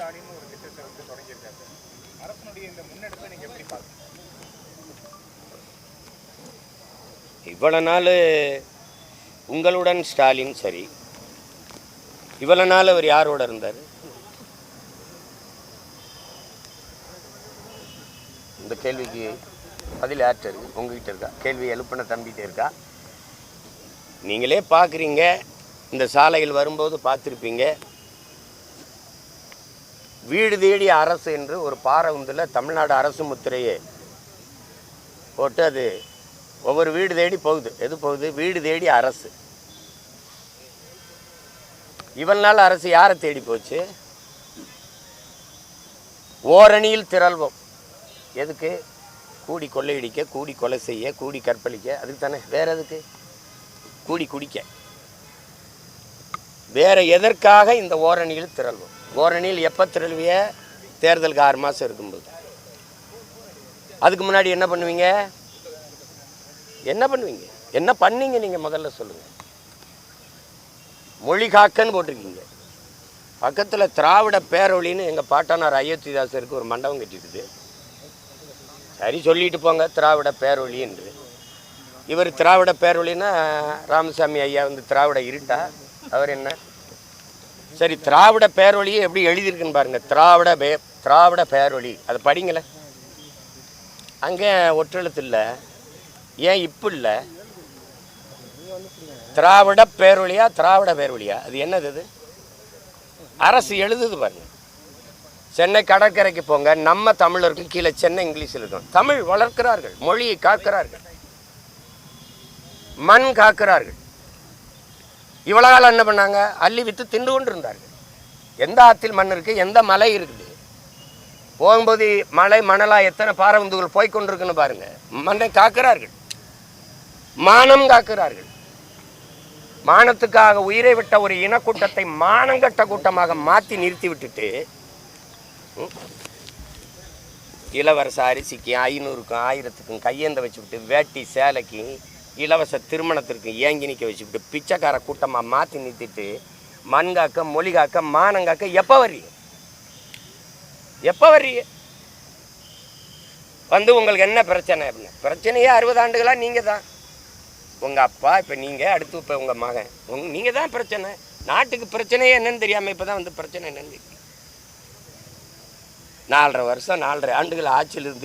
ஸ்டாலின் ஒரு திட்டத்தை தொடங்கியிருக்காரு. அரசனுடைய இந்த முன்னெடுப்பை நீங்க எப்படி பார்க்கணும்? இவ்வளவு நாள் உங்களுடன் ஸ்டாலின் சரி, இவ்வளவு நாள் அவர் யாரோட இருந்தார்? இந்த கேள்விக்கு பதில் யார்கிட்ட இருக்கு? உங்ககிட்ட இருக்கா? கேள்வி எழுப்பின தம்பிகிட்ட இருக்கா? நீங்களே பார்க்குறீங்க, இந்த சாலையில் வரும்போது பார்த்துருப்பீங்க. வீடு தேடி அரசு என்று ஒரு பாரவுந்தில் தமிழ்நாடு அரசு முத்திரையே போட்டு அது ஒவ்வொரு வீடு தேடி போகுது. எது போகுது? வீடு தேடி அரசு. இவ்வளவு நாள் அரசு யாரை தேடி போச்சு? ஓரணியில் திரள்வோம். எதுக்கு? கூடி கொள்ளையடிக்க, கூடி கொலை செய்ய, கூடி கற்பழிக்க. அதுக்கு தானே. வேற எதுக்கு? கூடி குடிக்க. வேற எதற்காக இந்த ஓரணியில் திரள்வோம்? ஓரணியில் எப்போ திரள்விய? தேர்தலுக்கு 6 மாதம் இருக்கும்போது. அதுக்கு முன்னாடி என்ன பண்ணுவீங்க? என்ன பண்ணீங்க நீங்கள் முதல்ல சொல்லுங்கள். மொழி காக்கன்னு போட்டிருக்கீங்க. பக்கத்தில் திராவிட பேரொழின்னு எங்கள் பாட்டனார் அயோத்திதாசருக்கு ஒரு மண்டபம் கட்டிட்டுது. சரி, சொல்லிட்டு போங்க திராவிட பேரொழி என்று. இவர் திராவிட பேரொழின்னா ராமசாமி ஐயா வந்து திராவிட இருட்டா? அவர் என்ன? சரி, திராவிட பேரொழியை எப்படி எழுதியிருக்குன்னு பாருங்கள். திராவிட பேரொழி, அதை படிங்களேன். அங்கே ஒற்றெழுத்து இல்லை. ஏன் இப்போ இல்லை? திராவிட பேரொழியா திராவிட பேரொழியா? அது என்னது? அது அரசு எழுதுது பாருங்க. சென்னை கடற்கரைக்கு போங்க, நம்ம தமிழருக்கு கீழே சென்னை இங்கிலீஷில் இருக்கும். தமிழ் வளர்க்கிறார்கள், மொழியை காக்கிறார்கள், மண் காக்கிறார்கள். இவ்வளவு காலம் என்ன பண்ணாங்க? அள்ளி வித்து தின்று கொண்டு இருந்தார்கள். எந்த ஆற்றில் மண் இருக்கு? எந்த மலை இருக்குது? போகும்போது மலை மணலா எத்தனை பாரவுந்துகள் போய்கொண்டிருக்குன்னு பாருங்க. மண்ணை காக்கிறார்கள், மானம் காக்கிறார்கள். மானத்துக்காக உயிரை விட்ட ஒரு இனக்கூட்டத்தை மானங்கட்ட கூட்டமாக மாற்றி நிறுத்தி விட்டுட்டு இளவரச அரிசிக்கு 500க்கும் 1000க்கும் கையேந்த வச்சுவிட்டு, வேட்டி சேலைக்கு இலவச திருமணத்திற்கு ஏங்கி நிற்க வச்சுக்கிட்டு, பிச்சைக்கார கூட்டமாக மாற்றி நிறுத்திட்டு, மண் காக்க, மொழி காக்க, மானங்காக்க எப்போ வர்றீங்க? வந்து உங்களுக்கு என்ன பிரச்சனை அப்படின்னு? பிரச்சனையே 60 ஆண்டுகளாக நீங்கள் தான். உங்கள் அப்பா, இப்போ நீங்கள், அடுத்து இப்போ உங்கள் மகன், நீங்கள் தான் பிரச்சனை. நாட்டுக்கு பிரச்சனையே என்னன்னு தெரியாமல் இப்போ தான் வந்து பிரச்சனை என்னன்னு 4.5 வருஷம் 4.5 ஆண்டுகள் ஆட்சியில் இருந்து